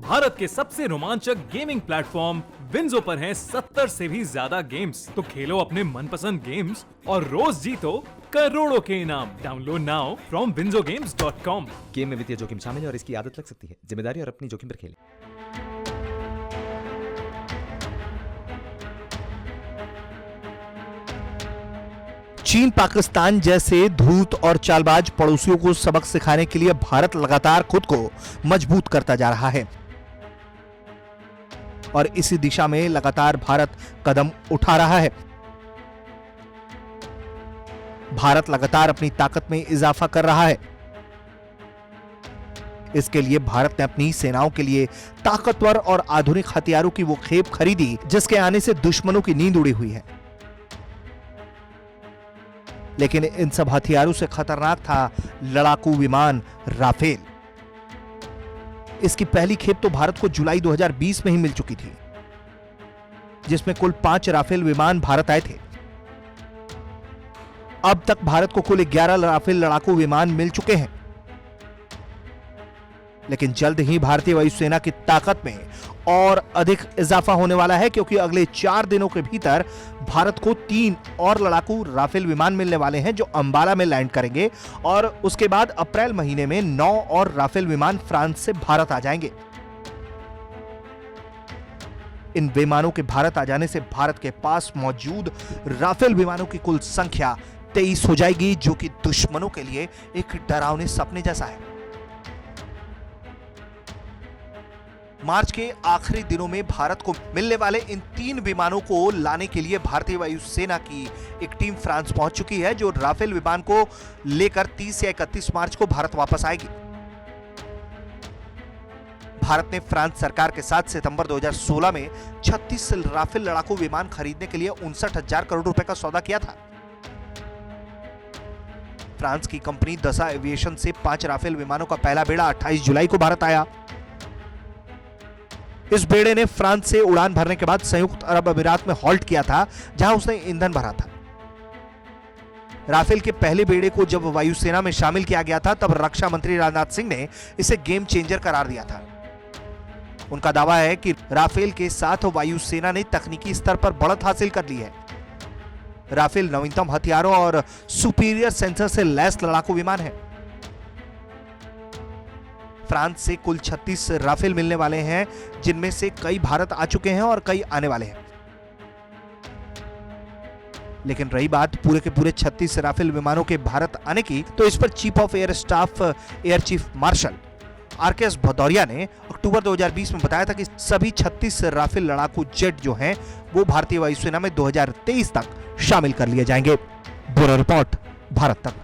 भारत के सबसे रोमांचक गेमिंग प्लेटफॉर्म विंजो पर हैं 70 से भी ज्यादा गेम्स। तो खेलो अपने मनपसंद गेम्स और रोज जीतो करोड़ों के इनाम। Download now from winzogames.com। Game में वित्तीय जोखिम शामिल है और इसकी आदत लग सकती है। जिम्मेदारी और अपनी जोखिम पर खेलें। चीन पाकिस्तान जैसे धूर्त और चालबाज पड़ोसियों को सबक सिखाने के लिए भारत लगातार खुद को मजबूत करता जा रहा है और इसी दिशा में लगातार भारत कदम उठा रहा है। भारत लगातार अपनी ताकत में इजाफा कर रहा है। इसके लिए भारत ने अपनी सेनाओं के लिए ताकतवर और आधुनिक हथियारों की वो खेप खरीदी जिसके आने से दुश्मनों की नींद उड़ी हुई है। लेकिन इन सब हथियारों से खतरनाक था लड़ाकू विमान राफेल। इसकी पहली खेप तो भारत को जुलाई 2020 में ही मिल चुकी थी, जिसमें कुल 5 राफेल विमान भारत आए थे। अब तक भारत को कुल 11 राफेल लड़ाकू विमान मिल चुके हैं। लेकिन जल्द ही भारतीय वायुसेना की ताकत में और अधिक इजाफा होने वाला है, क्योंकि अगले 4 दिनों के भीतर भारत को 3 और लड़ाकू राफेल विमान मिलने वाले हैं जो अंबाला में लैंड करेंगे और उसके बाद अप्रैल महीने में 9 और राफेल विमान फ्रांस से भारत आ जाएंगे। इन विमानों के भारत आ जाने से भारत के पास मौजूद राफेल विमानों की कुल संख्या 23 हो जाएगी, जो कि दुश्मनों के लिए एक डरावने सपने जैसा है। मार्च के आखिरी दिनों में भारत को मिलने वाले इन 3 विमानों को लाने के लिए भारतीय वायुसेना की एक टीम फ्रांस पहुंच चुकी है, जो राफेल विमान को लेकर 30 या 31 मार्च को भारत वापस आएगी। भारत ने फ्रांस सरकार के साथ सितंबर 2016 में 36 राफेल लड़ाकू विमान खरीदने के लिए 59,000 करोड़ रुपए का सौदा किया था। फ्रांस की कंपनी दसा एविएशन से 5 राफेल विमानों का पहला बेड़ा 28 जुलाई को भारत आया। इस बेड़े ने फ्रांस से उड़ान भरने के बाद संयुक्त अरब अमीरात में हॉल्ट किया था, जहां उसने ईंधन भरा था। राफेल के पहले बेड़े को जब वायुसेना में शामिल किया गया था, तब रक्षा मंत्री राजनाथ सिंह ने इसे गेम चेंजर करार दिया था। उनका दावा है कि राफेल के साथ वायुसेना ने तकनीकी स्तर पर बढ़त हासिल कर ली है। राफेल नवीनतम हथियारों और सुपीरियर सेंसर से लैस लड़ाकू विमान है। फ्रांस से कुल 36 राफेल मिलने वाले हैं, जिनमें से कई भारत आ चुके हैं और कई आने वाले हैं। लेकिन रही बात पूरे के पूरे 36 राफेल विमानों के भारत आने की, तो इस पर chief of air staff air chief marshal RKS Bhadauria ने अक्टूबर 2020 में बताया था कि सभी 36 राफेल लड़ाकू जेट जो हैं वो भारतीय वायुसेना में 2023 तक शामिल कर लिए जाएंगे। ब्यूरो रिपोर्ट, भारत तक।